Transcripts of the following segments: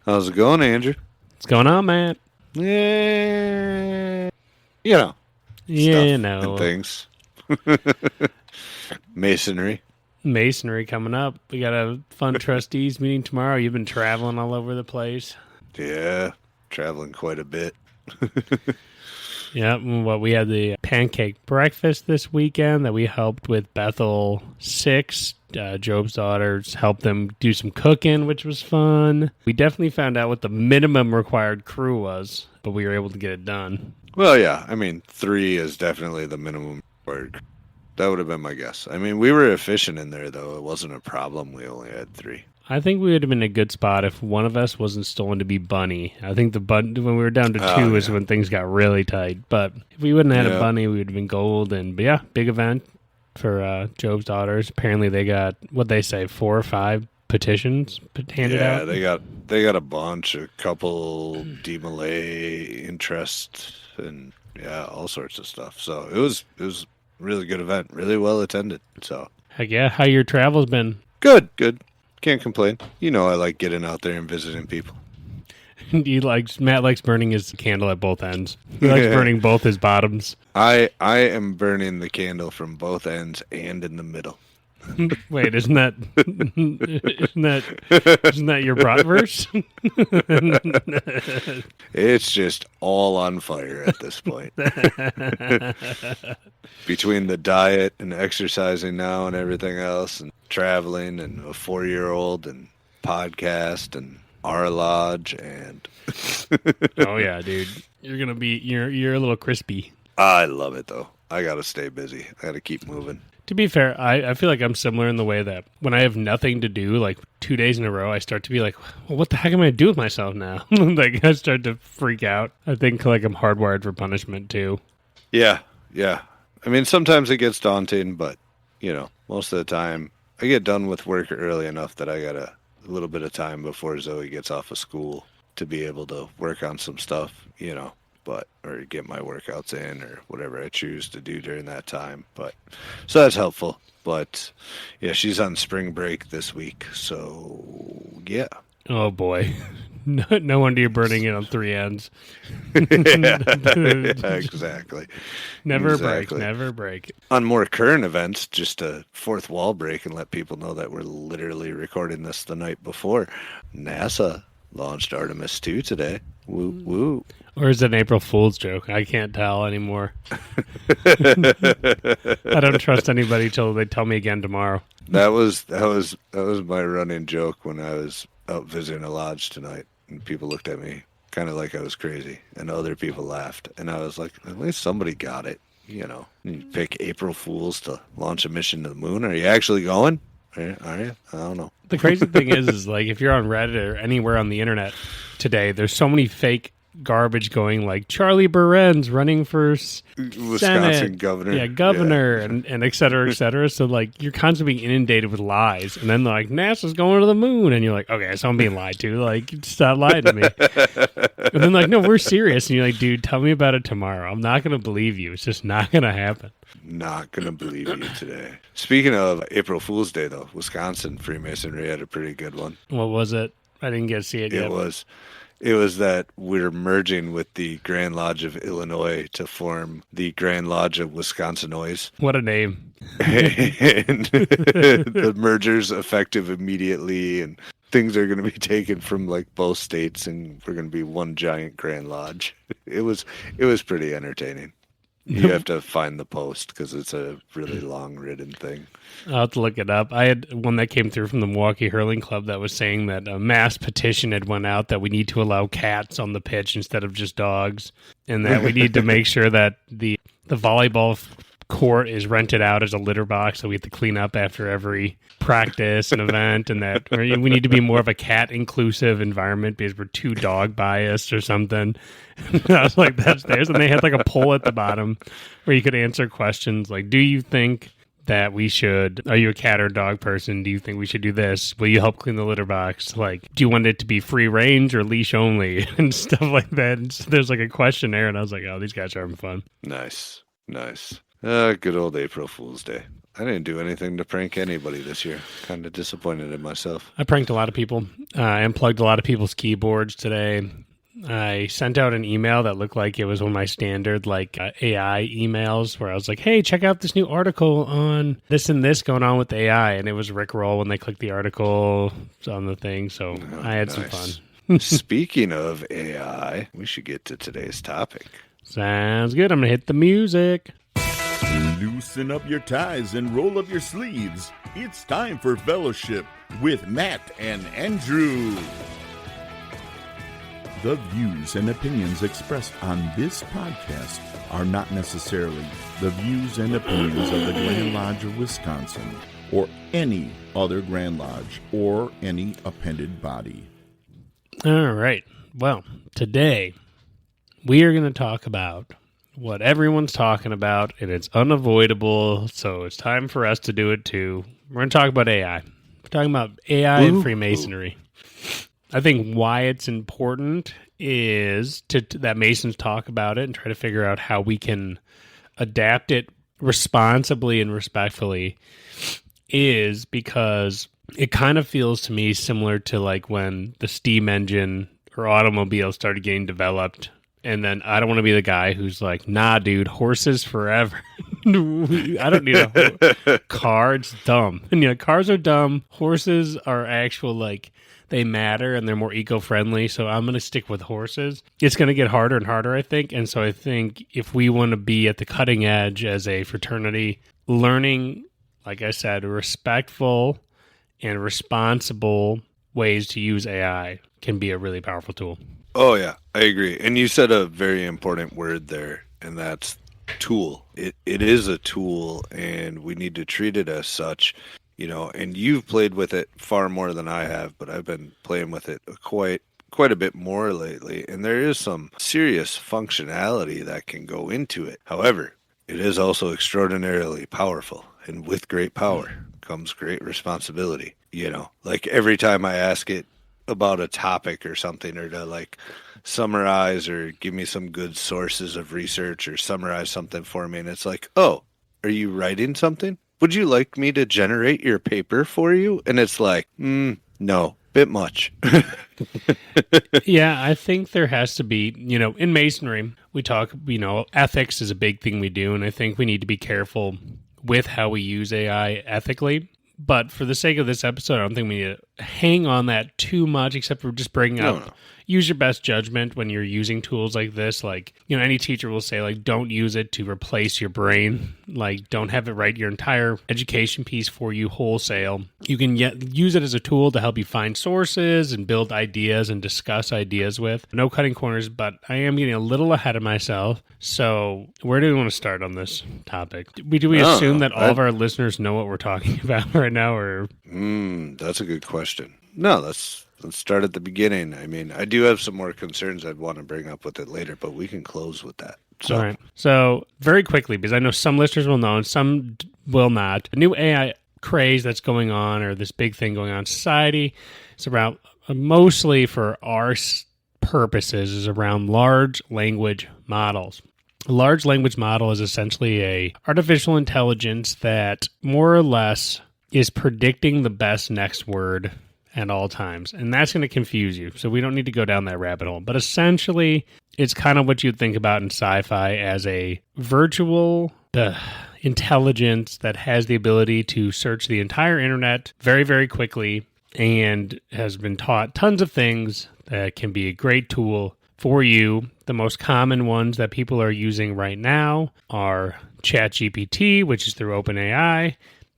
How's it going, Andrew? What's going on, Matt? Yeah, Yeah, stuff and no. things. Masonry. Masonry coming up. We got a fun trustees meeting tomorrow. You've been traveling all over the place. Yeah, traveling quite a bit. Yeah, we had the pancake breakfast this weekend that we helped with Bethel 6. Job's daughters helped them do some cooking, which was fun. We definitely found out what the minimum required crew was, but we were able to get it done. Well, yeah, I mean, 3 is definitely the minimum required. That would have been my guess. I mean, we were efficient in there, though. It wasn't a problem. We only had 3. I think we would have been in a good spot if one of us wasn't stolen to be Bunny. I think when we were down to 2 is when things got really tight. But if we wouldn't have had a Bunny, we would have been gold. But yeah, big event for Job's daughters. Apparently they got, what'd they say, 4 or 5 petitions handed out? Yeah, they got a bunch, a couple DMLA interest, and yeah, all sorts of stuff. So it was a really good event, really well attended. So heck yeah, how your travels been? Good. Can't complain. You know, I like getting out there and visiting people. Matt likes burning his candle at both ends. He likes burning both his bottoms. I am burning the candle from both ends and in the middle. Wait, isn't that your bratwurst? It's just all on fire at this point. Between the diet and exercising now and everything else, and traveling and a 4-year-old and podcast and our lodge and oh yeah, dude, you're a little crispy. I love it though. I gotta stay busy. I gotta keep moving. To be fair, I feel like I'm similar in the way that when I have nothing to do, like 2 days in a row, I start to be like, well, what the heck am I going to do with myself now? Like, I start to freak out. I think like I'm hardwired for punishment, too. Yeah. I mean, sometimes it gets daunting, but, you know, most of the time, I get done with work early enough that I got a little bit of time before Zoe gets off of school to be able to work on some stuff, you know. Or get my workouts in or whatever I choose to do during that time. So that's helpful. But yeah, she's on spring break this week. So yeah. Oh boy. No wonder you're burning it on 3 ends. Yeah, exactly. Never break. On more current events, just a fourth wall break and let people know that we're literally recording this the night before. NASA launched Artemis 2 today. Woo woo. Or is it an April Fool's joke? I can't tell anymore. I don't trust anybody till they tell me again tomorrow. That was my running joke when I was out visiting a lodge tonight, and people looked at me kind of like I was crazy, and other people laughed, and I was like, at least somebody got it, you know. You pick April Fools to launch a mission to the moon. Are you actually going? Are you? I don't know. The crazy thing is like if you're on Reddit or anywhere on the internet today, there's so many fake garbage going like Charlie Beren's running for Wisconsin Senate. governor. Yeah, governor, yeah. And et cetera, et cetera. So like you're constantly being inundated with lies, and then like NASA's going to the moon, and you're like, okay, so I'm being lied to. Like, stop lying to me. And then like, no, we're serious, and you're like, dude, tell me about it tomorrow. I'm not gonna believe you. It's just not gonna happen. Not gonna believe you today. Speaking of April Fool's Day, though, Wisconsin Freemasonry had a pretty good one. What was it? I didn't get to see it yet. It was that we're merging with the Grand Lodge of Illinois to form the Grand Lodge of Wisconsinois. What a name. And the merger's effective immediately, and things are going to be taken from like both states, and we're going to be one giant Grand Lodge. It was pretty entertaining. You have to find the post because it's a really long-written thing. I'll have to look it up. I had one that came through from the Milwaukee Hurling Club that was saying that a mass petition had went out that we need to allow cats on the pitch instead of just dogs, and that we need to make sure that the volleyball court is rented out as a litter box, so we have to clean up after every practice and event, and that we need to be more of a cat inclusive environment because we're too dog biased or something. I was like, that's theirs. And they had like a poll at the bottom where you could answer questions like, do you think that are you a cat or dog person? Do you think we should do this? Will you help clean the litter box? Like, do you want it to be free range or leash only and stuff like that? And so there's like a questionnaire, and I was like, oh, these guys are having fun. Nice. Good old April Fool's Day. I didn't do anything to prank anybody this year. Kind of disappointed in myself. I pranked a lot of people. I unplugged a lot of people's keyboards today. I sent out an email that looked like it was one of my standard AI emails where I was like, hey, check out this new article on this and this going on with AI. And it was Rickroll when they clicked the article on the thing. So I had some fun. Speaking of AI, we should get to today's topic. Sounds good. I'm going to hit the music. Loosen up your ties and roll up your sleeves. It's time for Fellowship with Matt and Andrew. The views and opinions expressed on this podcast are not necessarily the views and opinions of the Grand Lodge of Wisconsin or any other Grand Lodge or any appended body. All right. Well, today we are going to talk about what everyone's talking about, and it's unavoidable, so it's time for us to do it too. We're going to talk about AI. We're talking about AI and Freemasonry. I think why it's important is that Masons talk about it and try to figure out how we can adapt it responsibly and respectfully is because it kind of feels to me similar to like when the steam engine or automobile started getting developed. And then I don't want to be the guy who's like, nah, dude, horses forever. I don't need a car. It's dumb. And cars are dumb. Horses are actual they matter and they're more eco-friendly, so I'm going to stick with horses. It's going to get harder and harder, I think, and so I think if we want to be at the cutting edge as a fraternity, learning, like I said, respectful and responsible ways to use AI can be a really powerful tool. Oh, yeah, I agree. And you said a very important word there, and that's tool. It is a tool, and we need to treat it as such. And you've played with it far more than I have, but I've been playing with it quite a bit more lately, and there is some serious functionality that can go into it. However, it is also extraordinarily powerful, and with great power comes great responsibility. Like every time I ask it about a topic or something, or to summarize or give me some good sources of research or summarize something for me, and it's like, oh, are you writing something? Would you like me to generate your paper for you? And it's like, no, bit much. Yeah, I think there has to be, in Masonry, we talk, ethics is a big thing we do. And I think we need to be careful with how we use AI ethically. But for the sake of this episode, I don't think we need to hang on that too much, except for just bringing up, use your best judgment when you're using tools like this. Any teacher will say, don't use it to replace your brain. Don't have it write your entire education piece for you wholesale. You can use it as a tool to help you find sources and build ideas and discuss ideas with. No cutting corners, but I am getting a little ahead of myself. So where do we want to start on this topic? Do we assume that all of our listeners know what we're talking about right now? Or that's a good question. No, let's start at the beginning. I mean, I do have some more concerns I'd want to bring up with it later, but we can close with that. All right. So very quickly, because I know some listeners will know and some will not, the new AI craze that's going on, or this big thing going on in society, is around, mostly for our purposes, is around large language models. A large language model is essentially a artificial intelligence that more or less is predicting the best next word at all times. And that's going to confuse you. So we don't need to go down that rabbit hole. But essentially, it's kind of what you'd think about in sci-fi as a virtual intelligence that has the ability to search the entire internet very, very quickly and has been taught tons of things that can be a great tool for you. The most common ones that people are using right now are ChatGPT, which is through OpenAI,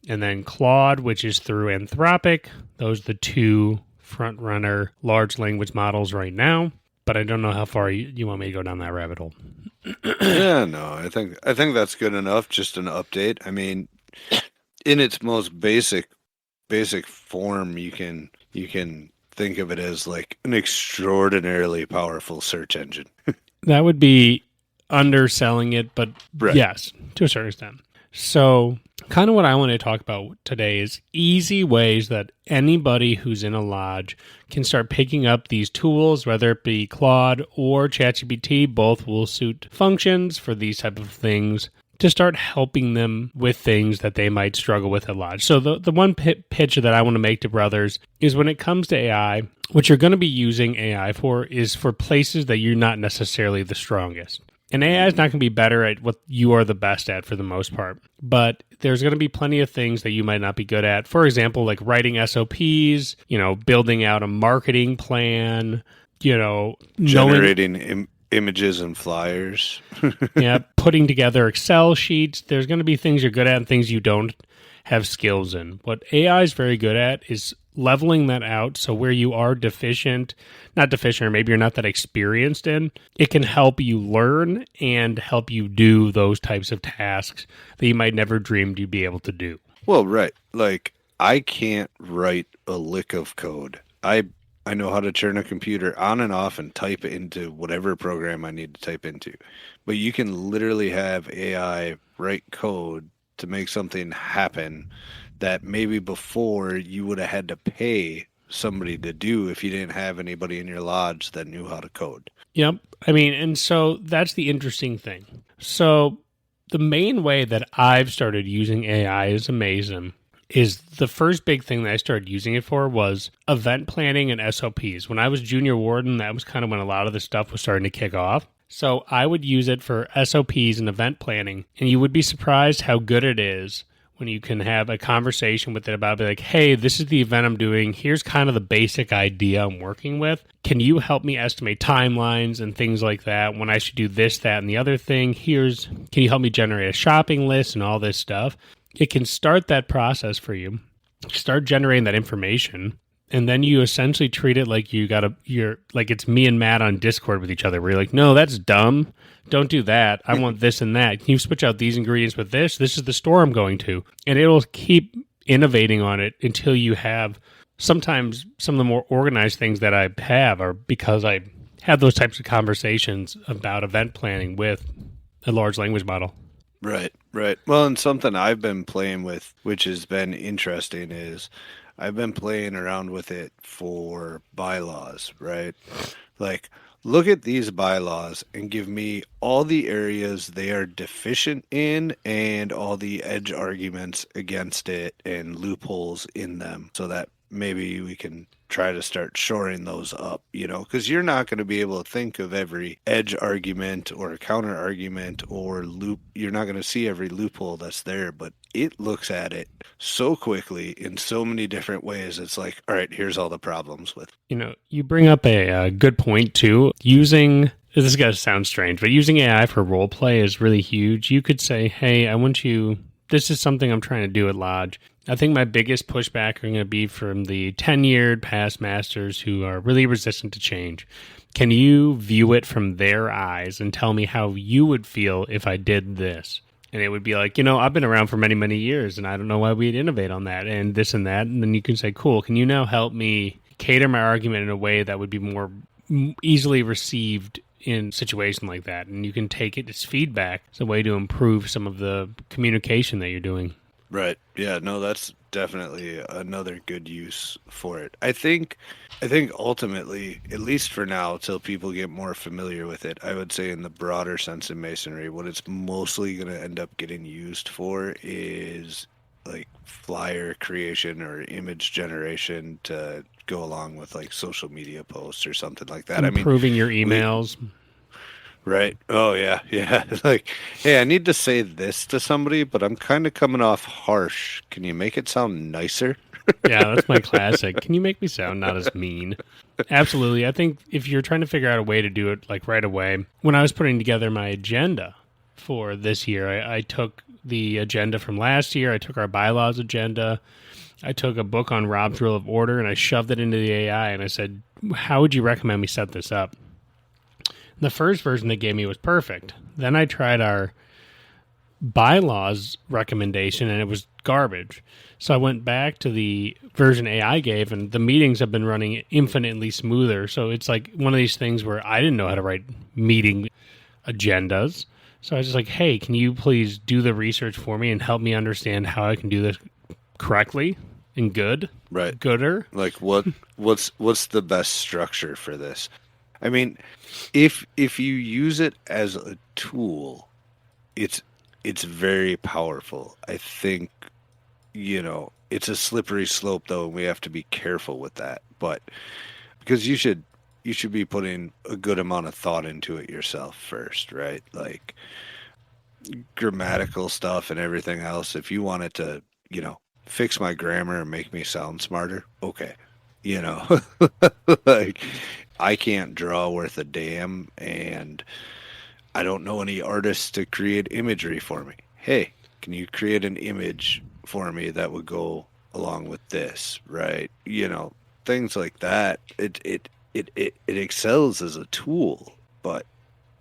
and then Claude, which is through Anthropic. Those are the two front-runner large language models right now. But I don't know how far you want me to go down that rabbit hole. Yeah, no, I think that's good enough. Just an update. I mean, in its most basic form, you can think of it as like an extraordinarily powerful search engine. That would be underselling it, but right. Yes, to a certain extent. So kind of what I want to talk about today is easy ways that anybody who's in a lodge can start picking up these tools, whether it be Claude or ChatGPT. Both will suit functions for these type of things to start helping them with things that they might struggle with at lodge. So the one pitch that I want to make to brothers is when it comes to AI, what you're going to be using AI for is for places that you're not necessarily the strongest. And AI is not going to be better at what you are the best at for the most part. But there's going to be plenty of things that you might not be good at. For example, like writing SOPs, building out a marketing plan, generating images and flyers. Yeah, putting together Excel sheets. There's going to be things you're good at and things you don't have skills in. What AI is very good at is leveling that out, so where you are not deficient, or maybe you're not that experienced in, it can help you learn and help you do those types of tasks that you might never dreamed you'd be able to do. Well, right. Like, I can't write a lick of code. I know how to turn a computer on and off and type into whatever program I need to type into. But you can literally have AI write code to make something happen that maybe before you would have had to pay somebody to do if you didn't have anybody in your lodge that knew how to code. Yep. And so that's the interesting thing. So the main way that I've started using AI is amazing. Is the first big thing that I started using it for was event planning and SOPs. When I was junior warden, that was kind of when a lot of the stuff was starting to kick off. So I would use it for SOPs and event planning, and you would be surprised how good it is when you can have a conversation with it about, be like, hey, this is the event I'm doing. Here's kind of the basic idea I'm working with. Can you help me estimate timelines and things like that? When I should do this, that, and the other thing? Can you help me generate a shopping list and all this stuff? It can start that process for you. Start generating that information. And then you essentially treat it like you're like it's me and Matt on Discord with each other, where you're like, no, that's dumb. Don't do that. I want this and that. Can you switch out these ingredients with this? This is the store I'm going to. And it'll keep innovating on it until you have, sometimes some of the more organized things that I have are because I had those types of conversations about event planning with a large language model. Right. Well, and something I've been playing with, which has been interesting, is I've been playing around with it for bylaws, right? Like, look at these bylaws and give me all the areas they are deficient in and all the edge arguments against it and loopholes in them, so that maybe we can try to start shoring those up, because you're not going to be able to think of every edge argument or counter argument or loop. You're not going to see every loophole that's there, but it looks at it so quickly in so many different ways. It's like, all right, here's all the problems with. You bring up a good point too. This is going to sound strange, but using AI for role play is really huge. You could say, hey, this is something I'm trying to do at Lodge. I think my biggest pushback are going to be from the tenured past masters who are really resistant to change. Can you view it from their eyes and tell me how you would feel if I did this? And it would be like, I've been around for many, many years, and I don't know why we'd innovate on that and this and that. And then you can say, cool, can you now help me cater my argument in a way that would be more easily received in a situation like that? And you can take it as feedback as a way to improve some of the communication that you're doing. Right. Yeah, no, that's definitely another good use for it. I think ultimately, at least for now, till people get more familiar with it, I would say in the broader sense of Masonry, what it's mostly going to end up getting used for is like flyer creation or image generation to go along with like social media posts or something like that. Improving your emails. Right. Oh, yeah. Yeah. Like, hey, I need to say this to somebody, but I'm kind of coming off harsh. Can you make it sound nicer? Yeah, that's my classic. Can you make me sound not as mean? Absolutely. I think if you're trying to figure out a way to do it like right away, when I was putting together my agenda for this year, I took the agenda from last year. I took our bylaws agenda. I took a book on Rob's Rule of Order and I shoved it into the AI and I said, how would you recommend we set this up? The first version they gave me was perfect. Then I tried our bylaws recommendation and it was garbage. So I went back to the version AI gave and the meetings have been running infinitely smoother. So it's like one of these things where I didn't know how to write meeting agendas. So I was just like, hey, can you please do the research for me and help me understand how I can do this correctly and good? Right. Gooder. Like what's the best structure for this? I mean, if you use it as a tool, it's it's very powerful. I think, it's a slippery slope though, and we have to be careful with that. But because you should be putting a good amount of thought into it yourself first, right? Like grammatical stuff and everything else. If you want it to, fix my grammar and make me sound smarter, okay. You know, like I can't draw worth a damn, and I don't know any artists to create imagery for me. Hey, can you create an image for me that would go along with this, right? Things like that. It excels as a tool, but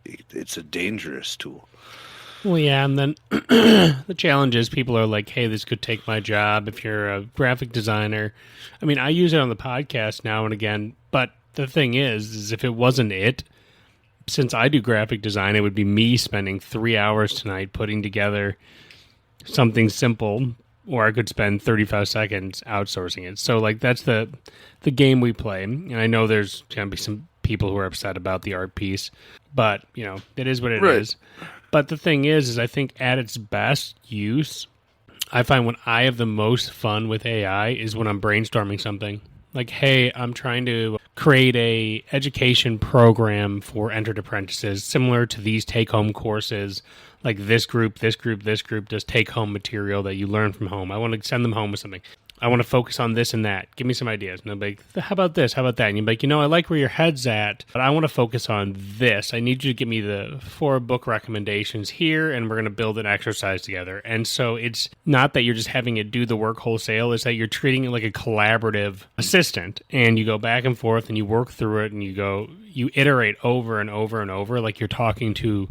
it's a dangerous tool. Well, yeah, and then the challenge is people are like, hey, this could take my job if you're a graphic designer. I mean, I use it on the podcast now and again, but the thing is if it wasn't it, since I do graphic design, it would be me spending 3 hours tonight putting together something simple, or I could spend 35 seconds outsourcing it. So, like, that's the game we play. And I know there's going to be some people who are upset about the art piece, but, it is what it is. But the thing is I think at its best use, I find when I have the most fun with AI is when I'm brainstorming something. Like, hey, I'm trying to create a education program for entered apprentices similar to these take-home courses. Like this group does take-home material that you learn from home. I want to send them home with something. I want to focus on this and that. Give me some ideas. And they'll be like, how about this? How about that? And you'll be like, I like where your head's at, but I want to focus on this. I need you to give me the 4 book recommendations here, and we're going to build an exercise together. And so it's not that you're just having it do the work wholesale. It's that you're treating it like a collaborative assistant, and you go back and forth, and you work through it, and you iterate over and over and over like you're talking to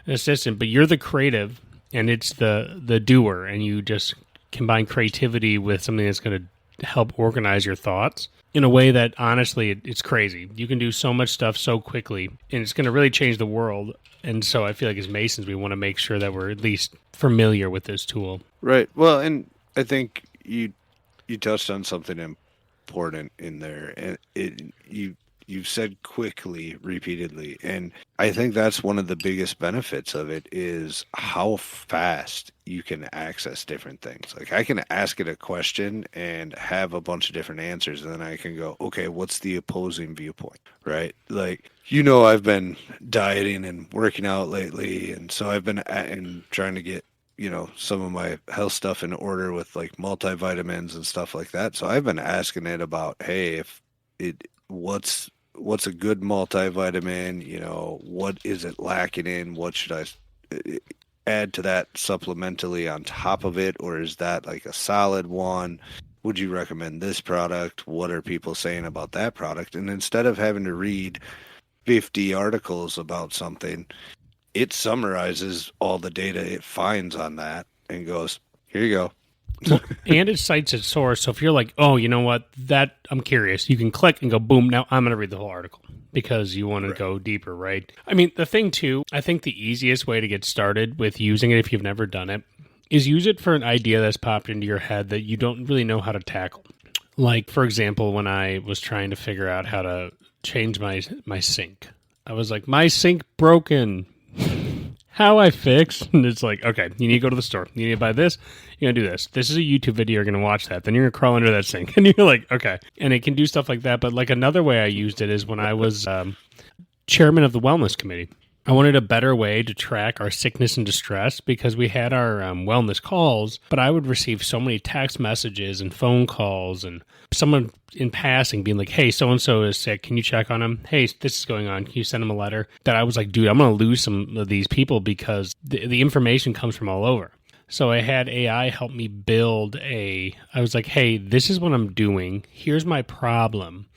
an assistant, but you're the creative, and it's the doer, and you just combine creativity with something that's going to help organize your thoughts in a way that, honestly, it's crazy. You can do so much stuff so quickly, and it's going to really change the world. And so I feel like as Masons, we want to make sure that we're at least familiar with this tool. Right. Well, and I think you touched on something important in there, and you've said quickly repeatedly, and I think that's one of the biggest benefits of it is how fast you can access different things. Like I can ask it a question and have a bunch of different answers, and then I can go, okay, what's the opposing viewpoint, right? Like, I've been dieting and working out lately, and so I've been trying to get some of my health stuff in order with like multivitamins and stuff like that. So I've been asking it about, hey, what's a good multivitamin? What is it lacking in? What should I add to that supplementally on top of it? Or is that like a solid one? Would you recommend this product? What are people saying about that product? And instead of having to read 50 articles about something, it summarizes all the data it finds on that and goes, here you go. Well, and it cites its source. So if you're like, oh, you know what, that I'm curious, you can click and go, boom, now I'm going to read the whole article because you want to go deeper, right? I mean, the thing too, I think the easiest way to get started with using it, if you've never done it, is use it for an idea that's popped into your head that you don't really know how to tackle. Like, for example, when I was trying to figure out how to change my sink, I was like, my sink broken. How I fix? And it's like, okay, you need to go to the store. You need to buy this. You're going to do this. This is a YouTube video. You're going to watch that. Then you're going to crawl under that sink. And you're like, okay. And it can do stuff like that. But like another way I used it is when I was chairman of the wellness committee. I wanted a better way to track our sickness and distress because we had our wellness calls, but I would receive so many text messages and phone calls and someone in passing being like, hey, so-and-so is sick. Can you check on him? Hey, this is going on. Can you send him a letter? That I was like, dude, I'm going to lose some of these people because the information comes from all over. So I had AI help me I was like, hey, this is what I'm doing. Here's my problem.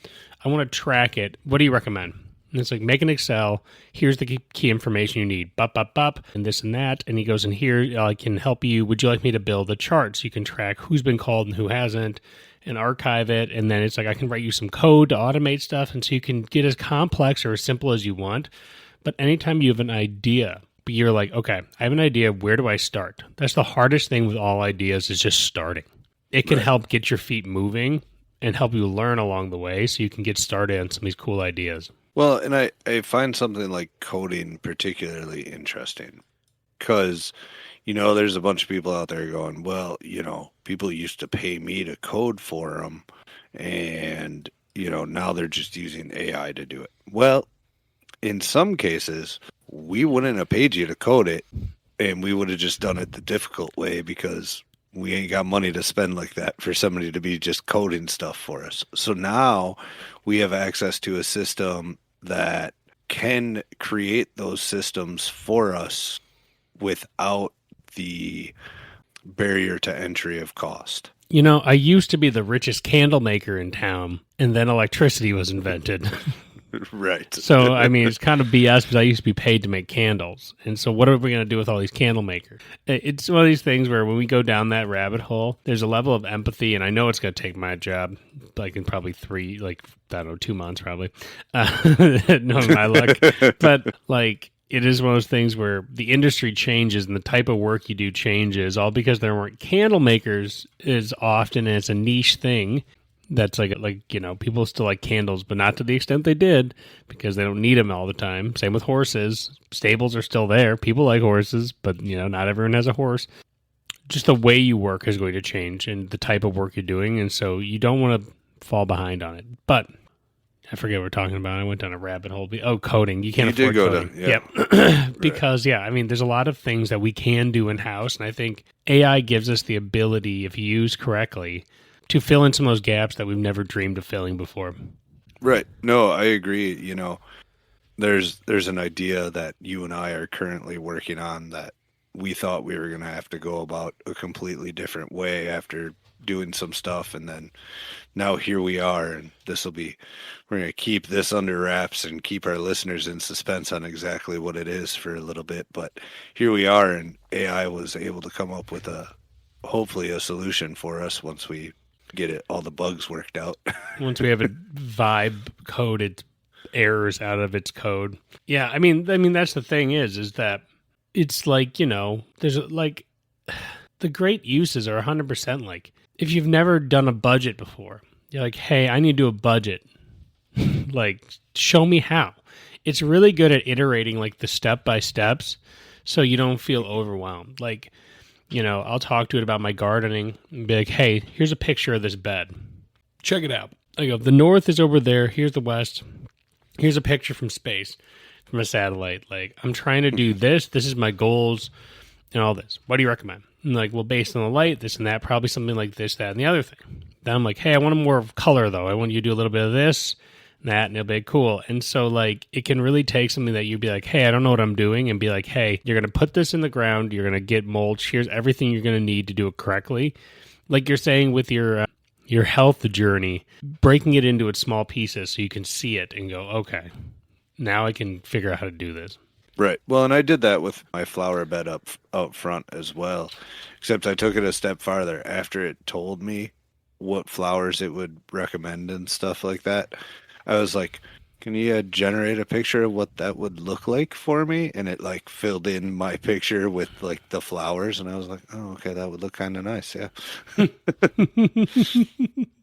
I want to track it. What do you recommend? And it's like, make an Excel. Here's the key information you need. And this and that. And he goes, and here I can help you. Would you like me to build a chart so you can track who's been called and who hasn't and archive it? And then it's like, I can write you some code to automate stuff. And so you can get as complex or as simple as you want. But anytime you have an idea, you're like, okay, I have an idea. Where do I start? That's the hardest thing with all ideas is just starting. It can help get your feet moving and help you learn along the way so you can get started on some of these cool ideas. Well, and I find something like coding particularly interesting because, there's a bunch of people out there going, well, people used to pay me to code for them, and, now they're just using AI to do it. Well, in some cases, we wouldn't have paid you to code it, and we would have just done it the difficult way because we ain't got money to spend like that for somebody to be just coding stuff for us. So now we have access to a system that can create those systems for us without the barrier to entry of cost. I used to be the richest candle maker in town, and then electricity was invented. Right. So, it's kind of BS because I used to be paid to make candles. And so what are we going to do with all these candle makers? It's one of these things where when we go down that rabbit hole, there's a level of empathy, and I know it's going to take my job, in probably 2 months probably. Knowing my luck. But, it is one of those things where the industry changes and the type of work you do changes, all because there weren't candle makers as often, and it's a niche thing. That's people still like candles, but not to the extent they did because they don't need them all the time. Same with horses. Stables are still there. People like horses, but not everyone has a horse. Just the way you work is going to change and the type of work you're doing. And so you don't want to fall behind on it. But I forget what we're talking about. I went down a rabbit hole. Oh, coding. You can't afford coding. Yep. Because, there's a lot of things that we can do in-house. And I think AI gives us the ability, if used correctly, to fill in some of those gaps that we've never dreamed of filling before. Right. No, I agree. There's an idea that you and I are currently working on that we thought we were going to have to go about a completely different way after doing some stuff. And then now here we are, and we're going to keep this under wraps and keep our listeners in suspense on exactly what it is for a little bit. But here we are, and AI was able to come up with hopefully a solution for us once we get all the bugs worked out. Once we have a vibe coded errors out of its code. Yeah, that's the thing is that it's there's the great uses are 100% if you've never done a budget before, you're like, hey, I need to do a budget. Show me how. It's really good at iterating the step by steps so you don't feel overwhelmed. I'll talk to it about my gardening and be like, hey, here's a picture of this bed. Check it out. I go, the north is over there. Here's the west. Here's a picture from space, from a satellite. I'm trying to do this. This is my goals and all this. What do you recommend? I'm based on the light, this and that, probably something like this, that, and the other thing. Then I'm like, hey, I want more of color, though. I want you to do a little bit of this, that, and it'll be cool. And so, it can really take something that you'd be like, hey, I don't know what I'm doing, and be like, hey, you're going to put this in the ground, you're going to get mulch, here's everything you're going to need to do it correctly. Like you're saying with your health journey, breaking it into its small pieces so you can see it and go, okay, now I can figure out how to do this. Right. Well, and I did that with my flower bed out front as well, except I took it a step farther. After it told me what flowers it would recommend and stuff like that, I was like, can you generate a picture of what that would look like for me? And it filled in my picture with the flowers, and I was like, oh, okay, that would look kind of nice. Yeah.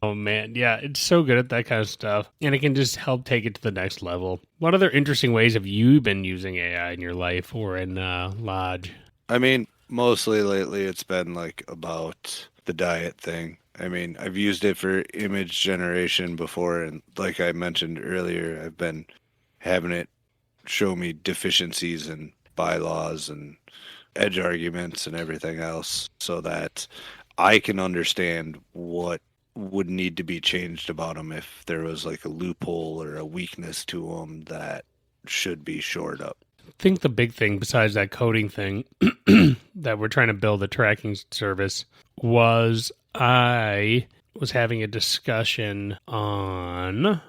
Oh man. Yeah. It's so good at that kind of stuff, and it can just help take it to the next level. What other interesting ways have you been using AI in your life or in Lodge? Mostly lately it's been about the diet thing. I've used it for image generation before, and like I mentioned earlier, I've been having it show me deficiencies in bylaws and edge arguments and everything else so that I can understand what would need to be changed about them if there was a loophole or a weakness to them that should be shored up. I think the big thing besides that coding thing that we're trying to build a tracking service was I was having a discussion on...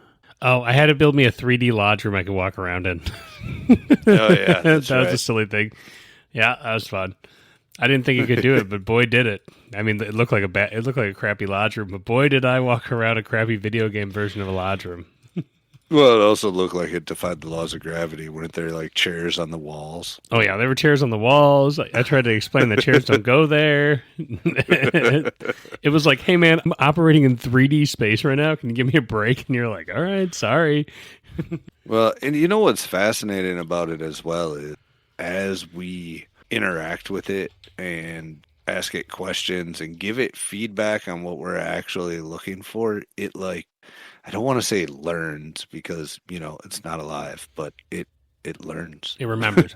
Oh, I had to build me a 3D lodge room I could walk around in. Oh, yeah. That was a silly thing. Yeah, that was fun. I didn't think it could do it, but boy, did it. It looked like a crappy lodge room, but boy, did I walk around a crappy video game version of a lodge room. Well, it also looked like it defied the laws of gravity. Weren't there chairs on the walls? Oh yeah, there were chairs on the walls. I tried to explain the chairs don't go there. It was like, hey man, I'm operating in 3D space right now. Can you give me a break? And you're like, all right, sorry. Well, and what's fascinating about it as well is as we interact with it and ask it questions and give it feedback on what we're actually looking for, it like, I don't want to say learns because, it's not alive, but it learns. It remembers.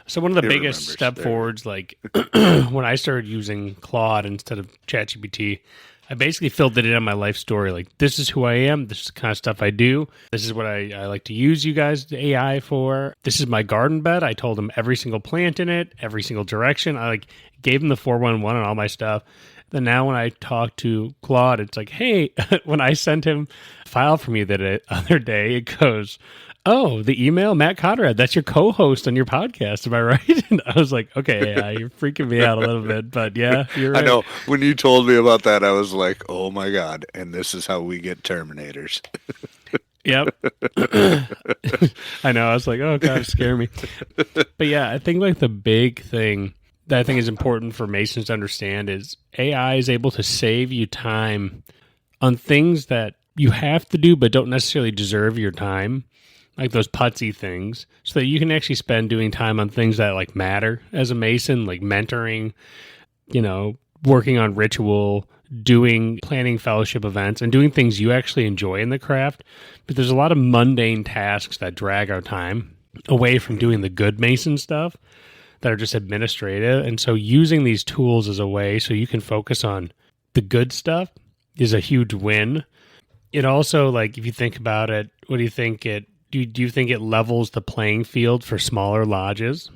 So one of the It biggest remembers. step There. forwards, like when I started using Claude instead of ChatGPT, I basically filled it in on my life story. Like, this is who I am. This is the kind of stuff I do. This is what I like to use you guys, the AI, for. This is my garden bed. I told him every single plant in it, every single direction. I like gave him the 411 on all my stuff. Then now when I talk to Claude, it's like, hey, when I sent him a file from you the other day, it goes, oh, the email, Matt Conrad, that's your co-host on your podcast. Am I right? And I was like, okay, yeah, you're freaking me out a little bit, but yeah, you're right. I know. When you told me about that, I was like, oh my God. And this is how we get Terminators. Yep. I know. I was like, oh God, scare me. But yeah, I think like the big thing that I think is important for Masons to understand is AI is able to save you time on things that you have to do but don't necessarily deserve your time, like those putsy things, so that you can actually spend doing time on things that like matter as a Mason, like mentoring, working on ritual, planning fellowship events, and doing things you actually enjoy in the craft. But there's a lot of mundane tasks that drag our time away from doing the good Mason stuff that are just administrative. And so using these tools as a way so you can focus on the good stuff is a huge win. It also, like, if you think about it, what do you think do you think it levels the playing field for smaller lodges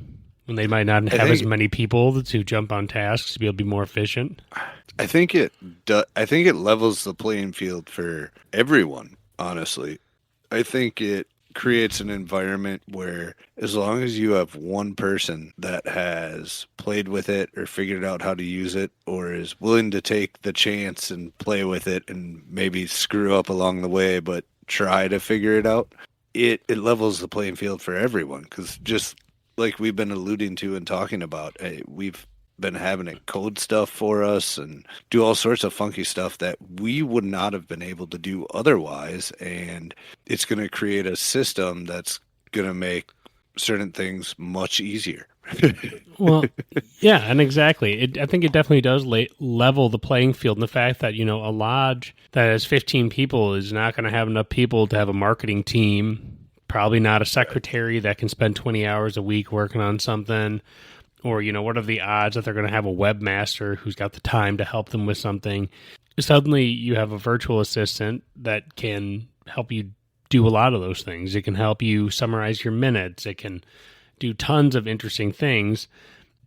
when they might not have as many people to jump on tasks to be able to be more efficient? I think it levels the playing field for everyone, honestly. I think it creates an environment where as long as you have one person that has played with it or figured out how to use it or is willing to take the chance and play with it and maybe screw up along the way but try to figure it out, it levels the playing field for everyone. Because just like we've been alluding to and talking about, we've been having it code stuff for us and do all sorts of funky stuff that we would not have been able to do otherwise. And it's going to create a system that's going to make certain things much easier. Well, yeah, and exactly. I think it definitely does level the playing field. And the fact that, a lodge that has 15 people is not going to have enough people to have a marketing team, probably not a secretary that can spend 20 hours a week working on something. Or, what are the odds that they're going to have a webmaster who's got the time to help them with something? Suddenly you have a virtual assistant that can help you do a lot of those things. It can help you summarize your minutes. It can do tons of interesting things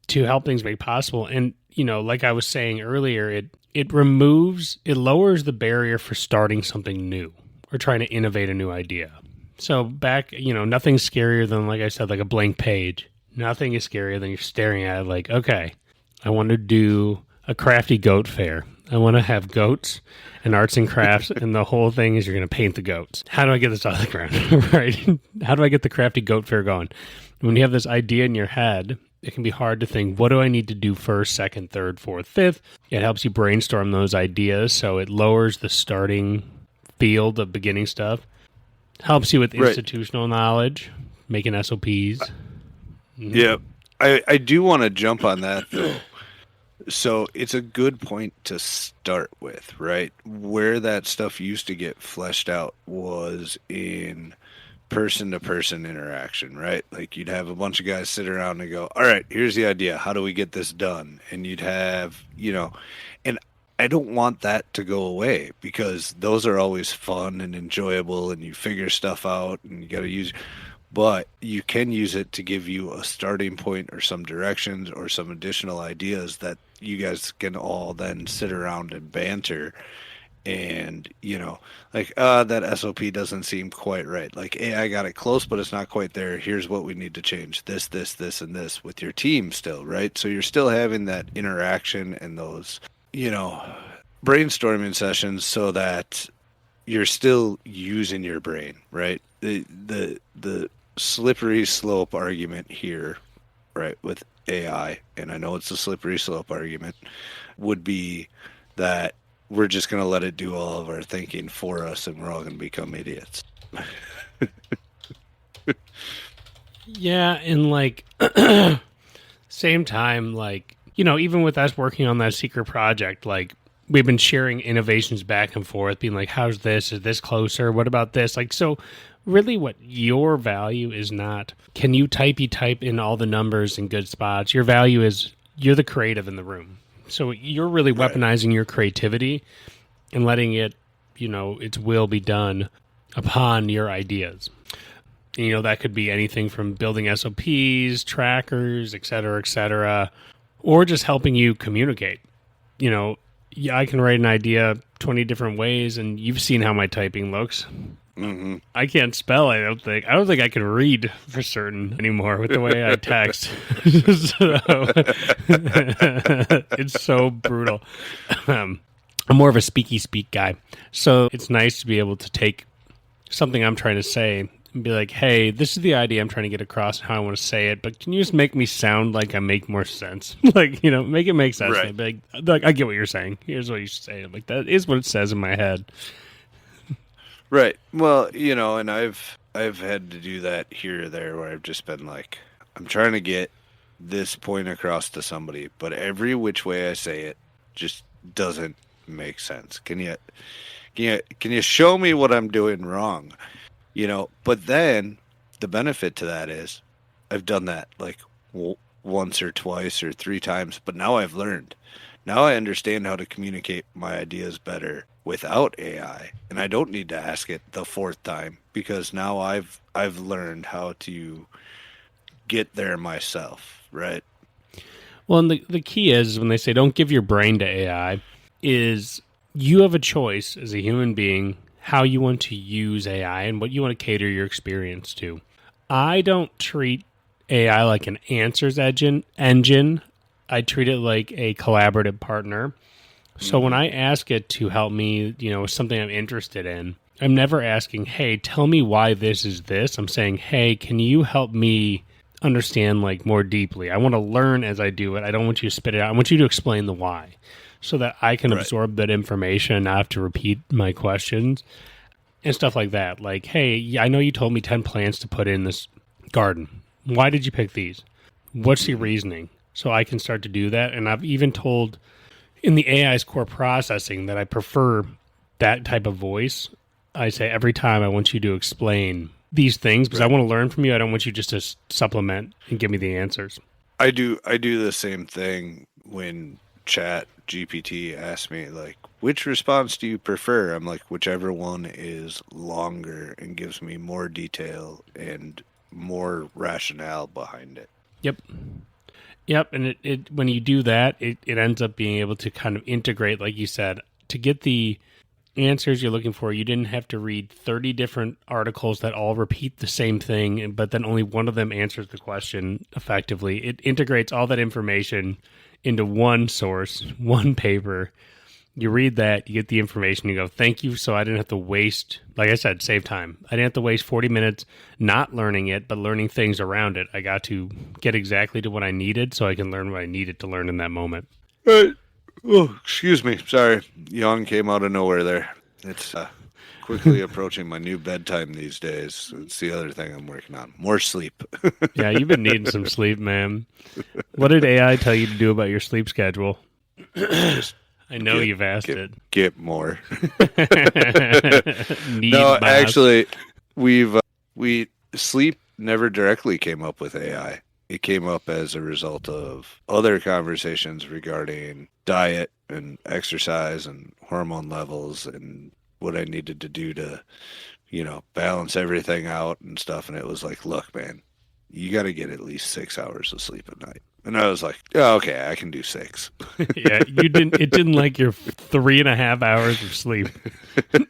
to help things make possible. And, like I was saying earlier, it lowers the barrier for starting something new or trying to innovate a new idea. So back, nothing's scarier than, like I said, like a blank page. Nothing is scarier than you're staring at it like, okay, I want to do a crafty goat fair. I want to have goats and arts and crafts, and the whole thing is you're going to paint the goats. How do I get this off the ground, right? How do I get the crafty goat fair going? When you have this idea in your head, it can be hard to think, what do I need to do first, second, third, fourth, fifth? It helps you brainstorm those ideas, so it lowers the starting field of beginning stuff. Helps you with institutional knowledge, making SOPs. Yeah, I do want to jump on that, though. So it's a good point to start with, right? Where that stuff used to get fleshed out was in person-to-person interaction, right? Like you'd have a bunch of guys sit around and go, all right, here's the idea. How do we get this done? And you'd have, and I don't want that to go away because those are always fun and enjoyable and you figure stuff out and you got to use. But you can use it to give you a starting point or some directions or some additional ideas that you guys can all then sit around and banter. And, that SOP doesn't seem quite right. Like, hey, I got it close, but it's not quite there. Here's what we need to change. This, and this with your team still, right? So you're still having that interaction and those, brainstorming sessions so that you're still using your brain, right? The slippery slope argument here, right, with AI, and I know it's a slippery slope argument, would be that we're just going to let it do all of our thinking for us and we're all going to become idiots. Yeah, and Same time, like, even with us working on that secret project, like, we've been sharing innovations back and forth, being like, how's this? Is this closer? What about this? Like, so really what your value is not, can you type in all the numbers in good spots? Your value is you're the creative in the room. So you're really weaponizing your creativity and letting it, its will be done upon your ideas. That could be anything from building SOPs, trackers, et cetera, or just helping you communicate. I can write an idea 20 different ways, and you've seen how my typing looks. Mm-hmm. I can't spell, I don't think. I don't think I can read for certain anymore with the way I text. It's so brutal. I'm more of a speaky speak guy. So it's nice to be able to take something I'm trying to say and be like, hey, this is the idea I'm trying to get across and how I want to say it, but can you just make me sound like I make more sense? Like, make it make sense. Right. Be like, I get what you're saying. Here's what you should say. I'm like, that is what it says in my head. Right. Well, and I've had to do that here or there where I've just been like, I'm trying to get this point across to somebody, but every which way I say it just doesn't make sense. Can you show me what I'm doing wrong? But then the benefit to that is I've done that like once or twice or 3 times, but now I've learned. Now I understand how to communicate my ideas better without AI, and I don't need to ask it the 4th time because now I've learned how to get there myself, right? Well, and the key is when they say don't give your brain to AI, is you have a choice as a human being how you want to use AI and what you want to cater your experience to. I don't treat AI like an answers engine. I treat it like a collaborative partner. So when I ask it to help me, something I'm interested in, I'm never asking, hey, tell me why this is this. I'm saying, hey, can you help me understand like more deeply? I want to learn as I do it. I don't want you to spit it out. I want you to explain the why so that I can absorb that information and not have to repeat my questions and stuff like that. Like, hey, I know you told me 10 plants to put in this garden. Why did you pick these? What's your reasoning? So I can start to do that. And I've even told in the AI's core processing that I prefer that type of voice. I say every time I want you to explain these things because I want to learn from you. I don't want you just to supplement and give me the answers. I do the same thing when Chat GPT asks me like, which response do you prefer? I'm like, whichever one is longer and gives me more detail and more rationale behind it. Yep, and it when you do that, it ends up being able to kind of integrate, like you said, to get the answers you're looking for. You didn't have to read 30 different articles that all repeat the same thing, but then only one of them answers the question effectively. It integrates all that information into one source, one paper. You read that, you get the information, you go, thank you. So I didn't have to waste, like I said, save time. I didn't have to waste 40 minutes not learning it, but learning things around it. I got to get exactly to what I needed so I can learn what I needed to learn in that moment. Right. Oh, excuse me. Sorry. Yawn came out of nowhere there. It's quickly approaching my new bedtime these days. It's the other thing I'm working on. More sleep. Yeah, you've been needing some sleep, man. What did AI tell you to do about your sleep schedule? I know you've asked it. Get more. No, actually, we sleep never directly came up with AI. It came up as a result of other conversations regarding diet and exercise and hormone levels and what I needed to do to, balance everything out and stuff. And it was like, look, man, you got to get at least 6 hours of sleep at night. And I was like, oh, okay, I can do 6. Yeah, it didn't like your 3.5 hours of sleep.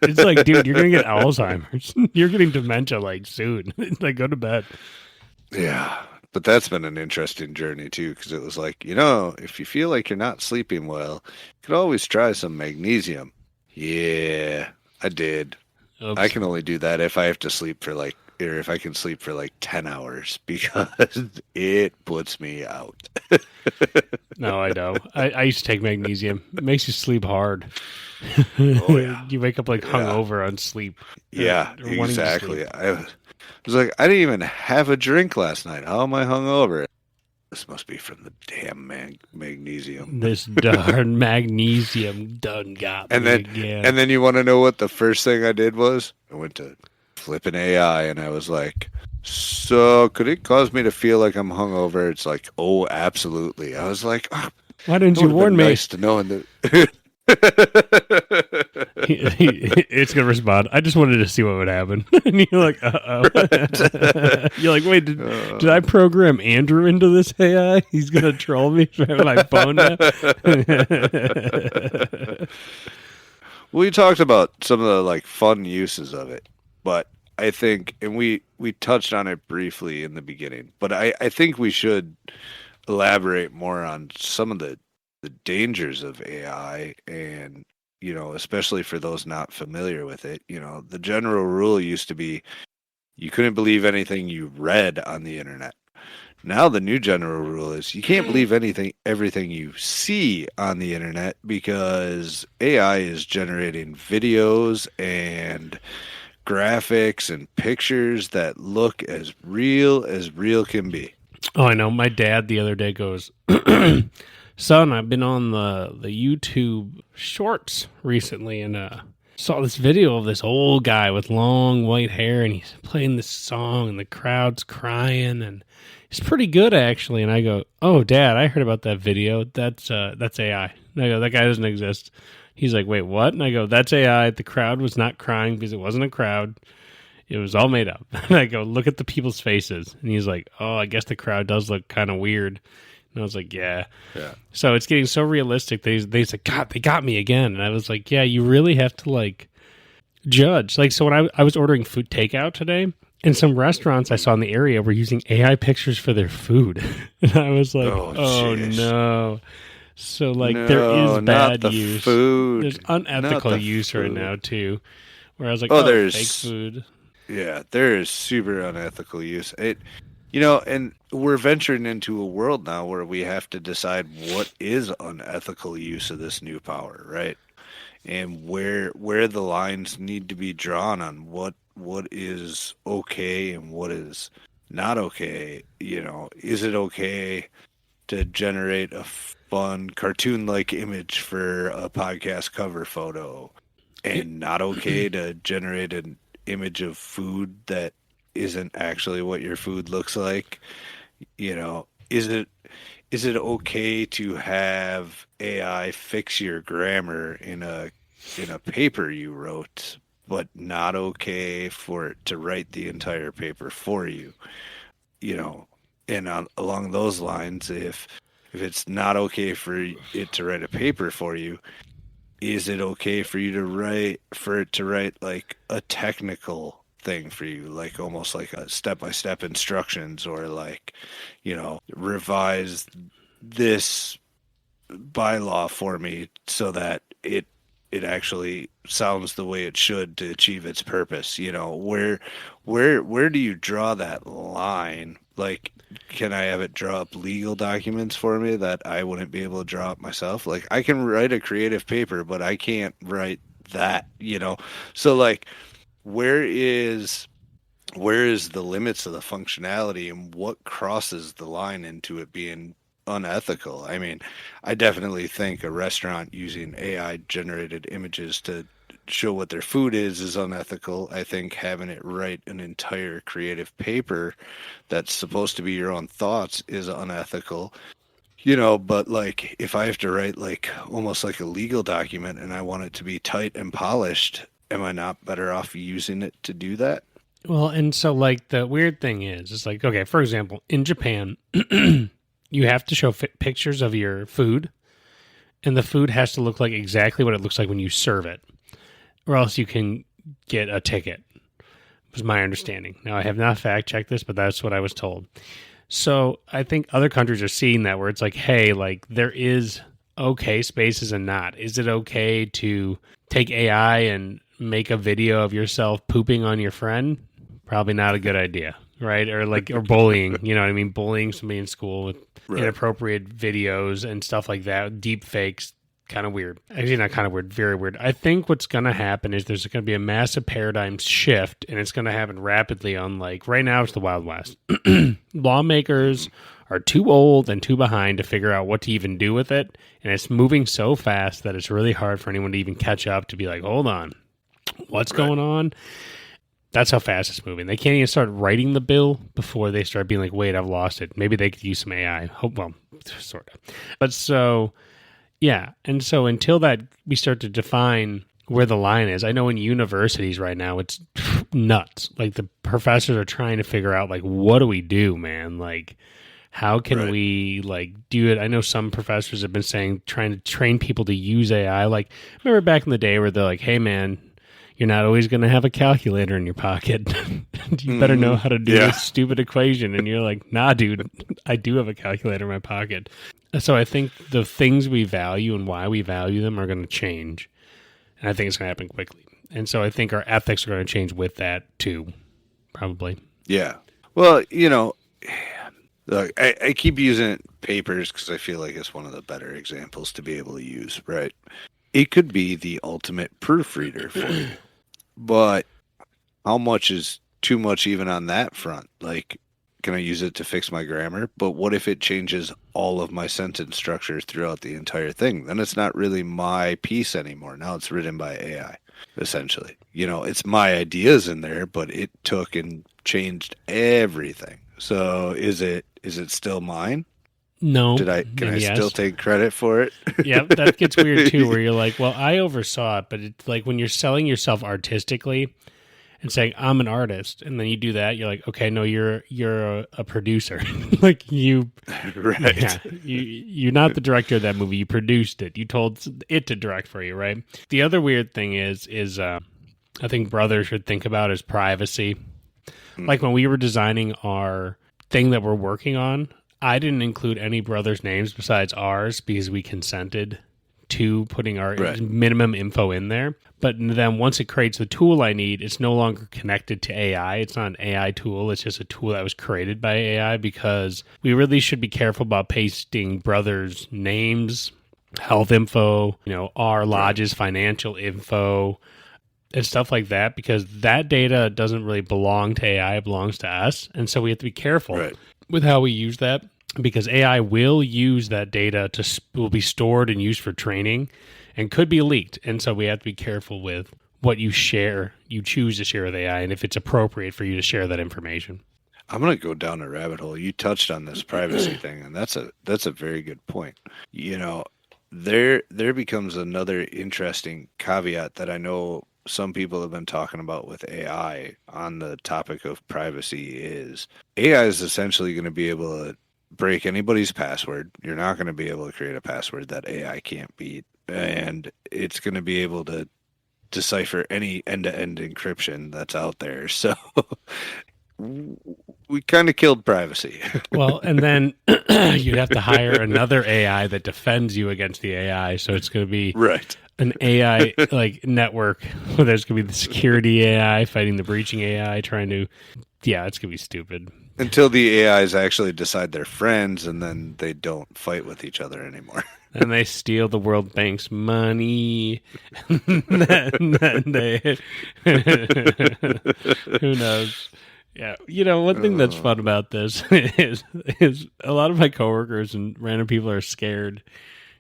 It's like, dude, you're going to get Alzheimer's. You're getting dementia like soon. Like, go to bed. Yeah, but that's been an interesting journey too, because it was like, if you feel like you're not sleeping well, you could always try some magnesium. Yeah, I did. Oops. I can only do that if I have to sleep for or if I can sleep for 10 hours because it puts me out. No, I know. I used to take magnesium. It makes you sleep hard. Oh, yeah. You wake up hungover on sleep. Yeah, or wanting to exactly. sleep. I was like, I didn't even have a drink last night. How am I hungover? This must be from the damn magnesium. This darn magnesium done got And me then, again. and then you want to know what the first thing I did was? I went to flipping AI, and I was like, "So could it cause me to feel like I'm hungover?" It's like, "Oh, absolutely." I was like, oh, Why didn't it you would have warn been me? nice to know that. It's gonna respond. I just wanted to see what would happen. And you're like, uh-oh. You're like, wait, did I program Andrew into this AI? He's gonna troll me for my phone now. We talked about some of the like fun uses of it, but I think, and we touched on it briefly in the beginning, but I think we should elaborate more on some of the dangers of AI, and especially for those not familiar with it. The general rule used to be you couldn't believe anything you read on the internet. Now the new general rule is you can't believe everything you see on the internet, because AI is generating videos and graphics and pictures that look as real can be. Oh, I know. My dad the other day goes, son, I've been on the YouTube shorts recently, and saw this video of this old guy with long white hair, and he's playing this song, and the crowd's crying, and it's pretty good actually. And I go, "Oh, Dad, I heard about that video. That's AI." And I go, "That guy doesn't exist." He's like, "Wait, what?" And I go, "That's AI. The crowd was not crying because it wasn't a crowd. It was all made up." And I go, "Look at the people's faces." And he's like, "Oh, I guess the crowd does look kind of weird." And I was like, yeah. So it's getting so realistic. They said, "God, they got me again." And I was like, yeah, you really have to like judge. Like, so when I was ordering food takeout today, and some restaurants I saw in the area were using AI pictures for their food. And I was like, oh no. So like there is bad use. Food. There's unethical use food. right now too. Where I was like, there's fake food. Yeah, there is super unethical use. And we're venturing into a world now where we have to decide what is unethical use of this new power, right? And where the lines need to be drawn on what is okay and what is not okay. Is it okay to generate a fun cartoon-like image for a podcast cover photo, and not okay to generate an image of food that isn't actually what your food looks like? Is it okay to have AI fix your grammar in a paper you wrote, but not okay for it to write the entire paper for you? And along those lines, if it's not okay for it to write a paper for you, is it okay for it to write like a technical thing for you, like almost like a step-by-step instructions, or like, revise this bylaw for me so that it actually sounds the way it should to achieve its purpose? Where do you draw that line? Like, can I have it draw up legal documents for me that I wouldn't be able to draw up myself? Like, I can write a creative paper, but I can't write that, So like, where is the limits of the functionality, and what crosses the line into it being unethical? I mean, I definitely think a restaurant using AI generated images to show what their food is unethical. I think having it write an entire creative paper that's supposed to be your own thoughts is unethical. But like, if I have to write like almost like a legal document and I want it to be tight and polished, am I not better off using it to do that? Well, and so like the weird thing is, it's like, okay, for example, in Japan, you have to show pictures of your food, and the food has to look like exactly what it looks like when you serve it, or else you can get a ticket, was my understanding. Now, I have not fact-checked this, but that's what I was told. So I think other countries are seeing that, where it's like, hey, like, there is okay spaces and not. Is it okay to take AI and make a video of yourself pooping on your friend? Probably not a good idea, right? Or bullying, you know what I mean? Bullying somebody in school with inappropriate videos and stuff like that, deep fakes. Kind of weird. Actually, not kind of weird, very weird. I think what's going to happen is there's going to be a massive paradigm shift, and it's going to happen rapidly on, like, right now it's the Wild West. Lawmakers are too old and too behind to figure out what to even do with it. And it's moving so fast that it's really hard for anyone to even catch up to be like, hold on, what's going on? That's how fast it's moving. They can't even start writing the bill before they start being like, wait, I've lost it. Maybe they could use some AI. Well, sort of. But so, yeah. And so until that, we start to define where the line is. I know in universities right now, it's nuts. Like the professors are trying to figure out, like, what do we do, man? Like, how can we like do it? I know some professors have been saying, trying to train people to use AI. Like, remember back in the day where they're like, hey, man, you're not always going to have a calculator in your pocket. You better know how to do this stupid equation. And you're like, nah, dude, I do have a calculator in my pocket. So I think the things we value and why we value them are going to change. And I think it's going to happen quickly. And so I think our ethics are going to change with that too, probably. Yeah. Well, you know, look, I keep using papers because I feel like it's one of the better examples to be able to use, right? It could be the ultimate proofreader for you. But how much is too much even on that front? Like, can I use it to fix my grammar? But what if it changes all of my sentence structure throughout the entire thing? Then it's not really my piece anymore. Now it's written by AI, essentially. You know, it's my ideas in there, but it took and changed everything. So is it still mine? No. Can I still take credit for it? Yeah, that gets weird too, where you're like, well, I oversaw it, but it's like when you're selling yourself artistically and saying, I'm an artist, and then you do that, you're like, okay, no, you're a producer. Like you, right. Yeah, you're not the director of that movie. You produced it. You told it to direct for you, right? The other weird thing is I think brothers should think about is privacy. Like when we were designing our thing that we're working on, I didn't include any brothers' names besides ours because we consented to putting our minimum info in there. But then once it creates the tool I need, it's no longer connected to AI. It's not an AI tool. It's just a tool that was created by AI because we really should be careful about pasting brothers' names, health info, you know, our lodge's financial info, and stuff like that, because that data doesn't really belong to AI. It belongs to us. And so we have to be careful with how we use that, because AI will use that data will be stored and used for training and could be leaked. And so we have to be careful with what you choose to share with AI, and if it's appropriate for you to share that information. I'm going to go down a rabbit hole. You touched on this privacy thing, and that's a very good point. You know, there becomes another interesting caveat that I know some people have been talking about with AI on the topic of privacy is AI is essentially going to be able to break anybody's password. You're not going to be able to create a password that AI can't beat. And it's going to be able to decipher any end-to-end encryption that's out there. So we kind of killed privacy. Well, and then you'd have to hire another AI that defends you against the AI. So it's going to be an AI like network where there's going to be the security AI fighting the breaching AI it's going to be stupid. Until the AIs actually decide they're friends, and then they don't fight with each other anymore. And they steal the World Bank's money. Who knows? Yeah, you know, one thing that's fun about this is a lot of my coworkers and random people are scared,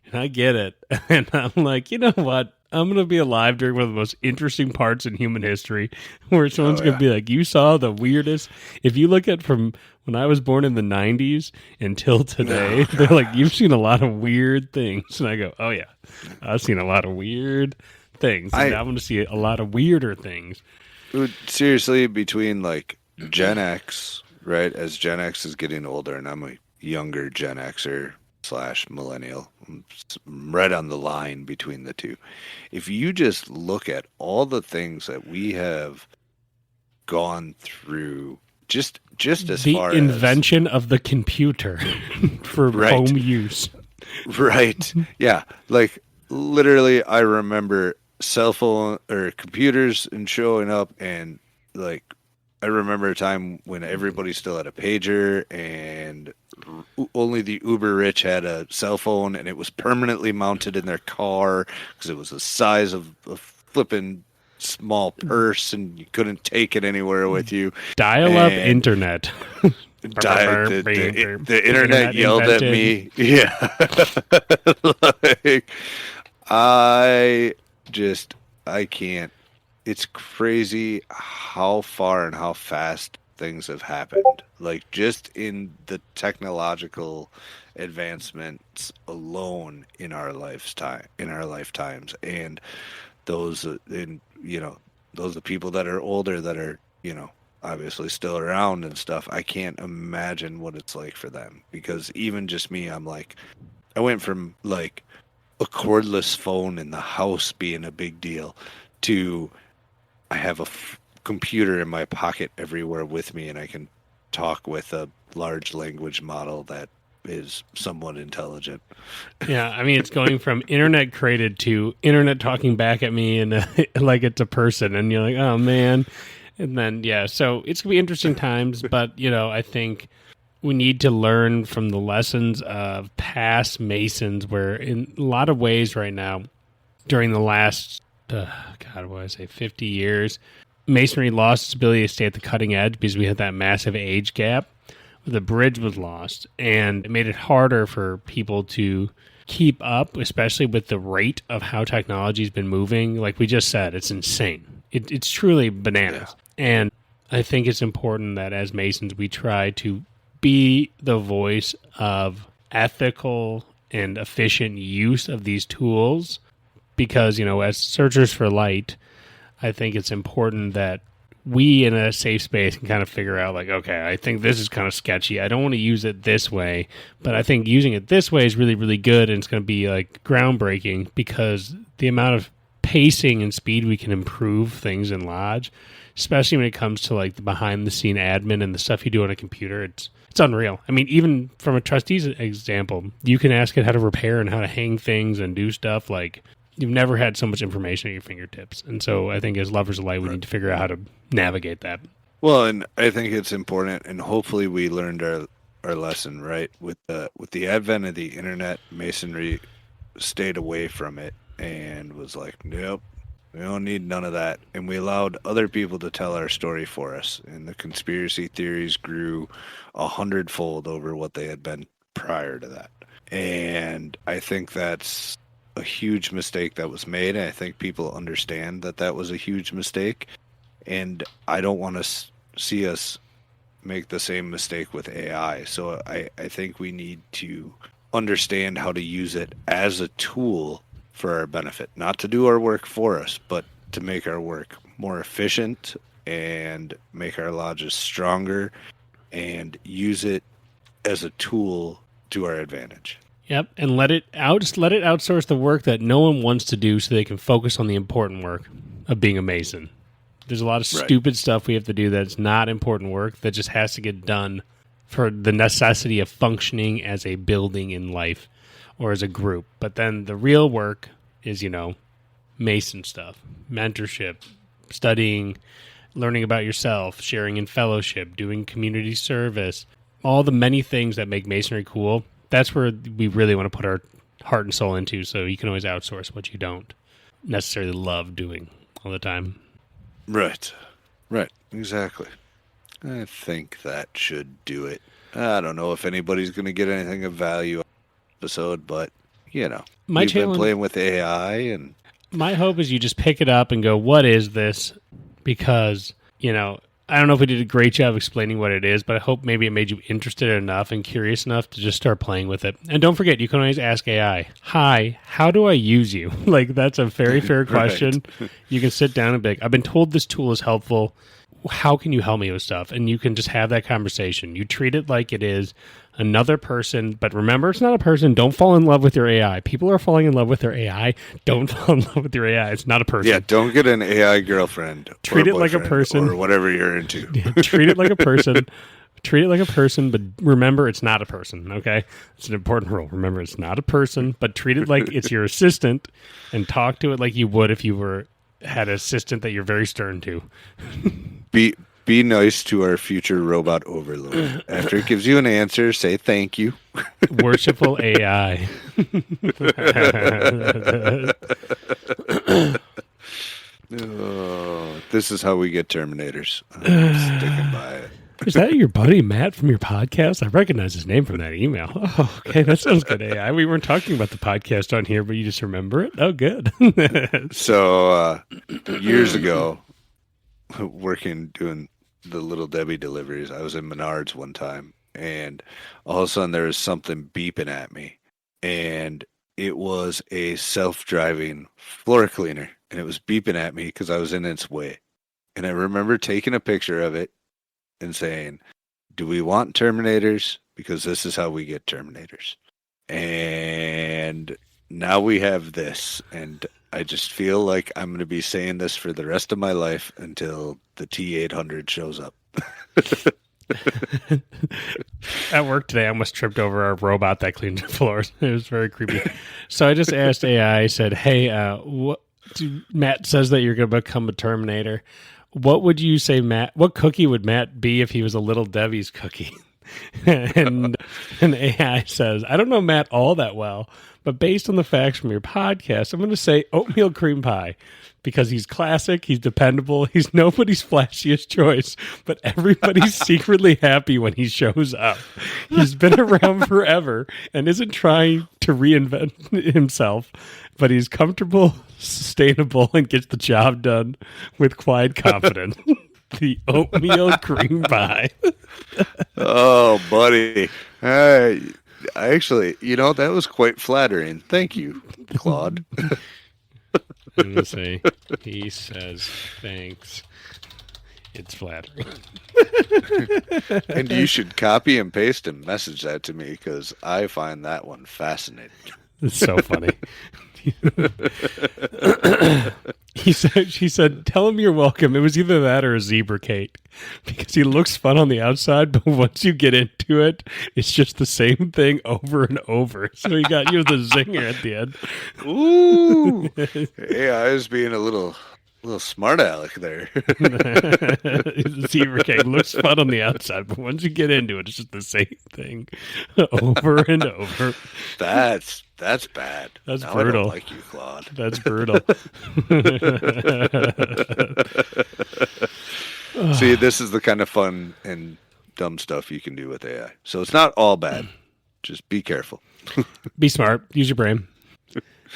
and I get it. And I'm like, you know what? I'm going to be alive during one of the most interesting parts in human history where someone's going to be like, you saw the weirdest. If you look at from when I was born in the 90s until today, they're like, you've seen a lot of weird things. And I go, oh, yeah, I've seen a lot of weird things. And I'm going to see a lot of weirder things. Seriously, between like Gen X, right, as Gen X is getting older, and I'm a younger Gen Xer / millennial, right on the line between the two. If you just look at all the things that we have gone through, just as far as the invention of the computer for home use. Right. Yeah. Like literally, I remember cell phone or computers and showing up, and like I remember a time when everybody still had a pager and only the uber rich had a cell phone, and it was permanently mounted in their car because it was the size of a flipping small purse and you couldn't take it anywhere with you. Dial-up internet. The internet yelled at me. Yeah. Like, I can't. It's crazy how far and how fast things have happened. Like, just in the technological advancements alone in our lifetimes, and those those are people that are older that are, obviously still around and stuff. I can't imagine what it's like for them, because even just me, I'm like, I went from like a cordless phone in the house being a big deal to I have a computer in my pocket everywhere with me, and I can talk with a large language model that is somewhat intelligent. Yeah, I mean, it's going from internet created to internet talking back at me and like it's a person, and you're like, oh man. And then, yeah, so it's going to be interesting times, but, I think we need to learn from the lessons of past Masons, where in a lot of ways right now, during the last, 50 years, Masonry lost its ability to stay at the cutting edge because we had that massive age gap. The bridge was lost, and it made it harder for people to keep up, especially with the rate of how technology's been moving. Like we just said, it's insane. It's truly bananas. Yeah. And I think it's important that as Masons, we try to be the voice of ethical and efficient use of these tools, because, as searchers for light, I think it's important that we in a safe space can kind of figure out, like, okay, I think this is kind of sketchy. I don't want to use it this way, but I think using it this way is really, really good, and it's going to be like groundbreaking, because the amount of pacing and speed we can improve things in Lodge, especially when it comes to like the behind the scene admin and the stuff you do on a computer, it's unreal. I mean, even from a trustee's example, you can ask it how to repair and how to hang things and do stuff. Like, you've never had so much information at your fingertips. And so I think as lovers of light, we need to figure out how to navigate that. Well, and I think it's important, and hopefully we learned our lesson, right? With the advent of the internet, Masonry stayed away from it and was like, nope, we don't need none of that. And we allowed other people to tell our story for us. And the conspiracy theories grew 100-fold over what they had been prior to that. And I think that's a huge mistake that was made. And I think people understand that that was a huge mistake. And I don't want to see us make the same mistake with AI. So I think we need to understand how to use it as a tool for our benefit, not to do our work for us, but to make our work more efficient and make our lodges stronger, and use it as a tool to our advantage. Yep, and let it outsource the work that no one wants to do, so they can focus on the important work of being a Mason. There's a lot of stupid stuff we have to do that's not important work, that just has to get done for the necessity of functioning as a building in life or as a group. But then the real work is, Mason stuff, mentorship, studying, learning about yourself, sharing in fellowship, doing community service, all the many things that make Masonry cool. That's where we really want to put our heart and soul into, so you can always outsource what you don't necessarily love doing all the time. Right, exactly. I think that should do it. I don't know if anybody's going to get anything of value on this episode, but, we've been playing with AI, and my hope is you just pick it up and go, what is this? Because, I don't know if we did a great job explaining what it is, but I hope maybe it made you interested enough and curious enough to just start playing with it. And don't forget, you can always ask AI, hi, how do I use you? Like, that's a very fair question. Right. You can sit down and be like, I've been told this tool is helpful. How can you help me with stuff? And you can just have that conversation. You treat it like it is another person, but remember, it's not a person. Don't fall in love with your AI. People are falling in love with their AI. Don't fall in love with your AI. It's not a person. Yeah, don't get an AI girlfriend. Treat it like a person. Or whatever you're into. Yeah, treat it like a person. Treat it like a person, but remember, it's not a person, okay? It's an important rule. Remember, it's not a person, but treat it like it's your assistant, and talk to it like you would if you had an assistant that you're very stern to. Be nice to our future robot overlord. After it gives you an answer, say thank you. Worshipful AI. Oh, this is how we get Terminators. I'm sticking by it. Is that your buddy Matt from your podcast? I recognize his name from that email. Oh, okay, that sounds good. AI. We weren't talking about the podcast on here, but you just remember it. Oh, good. So years ago, doing the Little Debbie deliveries, I was in Menards one time, and all of a sudden there was something beeping at me, and it was a self-driving floor cleaner, and it was beeping at me because I was in its way. And I remember taking a picture of it and saying, do we want Terminators? Because this is how we get Terminators. And now we have this, and I just feel like I'm going to be saying this for the rest of my life until the T800 shows up. At work today, I almost tripped over a robot that cleaned the floors. It was very creepy. So I just asked AI, I said, hey, Matt says that you're going to become a Terminator. What would you say, Matt? What cookie would Matt be if he was a Little Debbie's cookie? and AI says, I don't know Matt all that well, but based on the facts from your podcast, I'm going to say oatmeal cream pie because he's classic, he's dependable, he's nobody's flashiest choice, but everybody's secretly happy when he shows up. He's been around forever and isn't trying to reinvent himself, but he's comfortable, sustainable, and gets the job done with quiet confidence. The oatmeal cream pie. Oh, buddy. I actually, that was quite flattering. Thank you, Claude. Let me see. He says, thanks. It's flattering. And you should copy and paste and message that to me because I find that one fascinating. It's so funny. She said, tell him you're welcome. It was either that or a zebra cake because he looks fun on the outside, but once you get into it, it's just the same thing over and over. So he got you the zinger at the end. Ooh. Hey, I was being a little smart aleck there. The zebra cake looks fun on the outside, but once you get into it, it's just the same thing over and over. That's bad. That's now brutal. I don't like you, Claude. That's brutal. See, this is the kind of fun and dumb stuff you can do with AI. So it's not all bad. Just be careful. Be smart. Use your brain.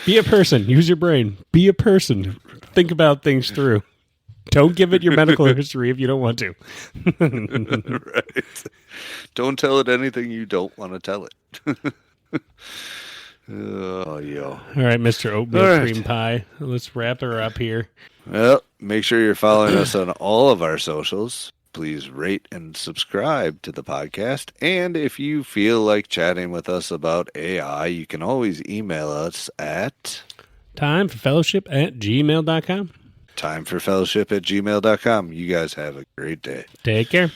Be a person. Use your brain. Be a person. Think about things through. Don't give it your medical history if you don't want to. Right. Don't tell it anything you don't want to tell it. Oh, yo. All right, Mr. Oatmeal Cream Pie. Let's wrap her up here. Well, make sure you're following us on all of our socials. Please rate and subscribe to the podcast. And if you feel like chatting with us about AI, you can always email us at timeforfellowship@gmail.com. timeforfellowship@gmail.com. You guys have a great day. Take care.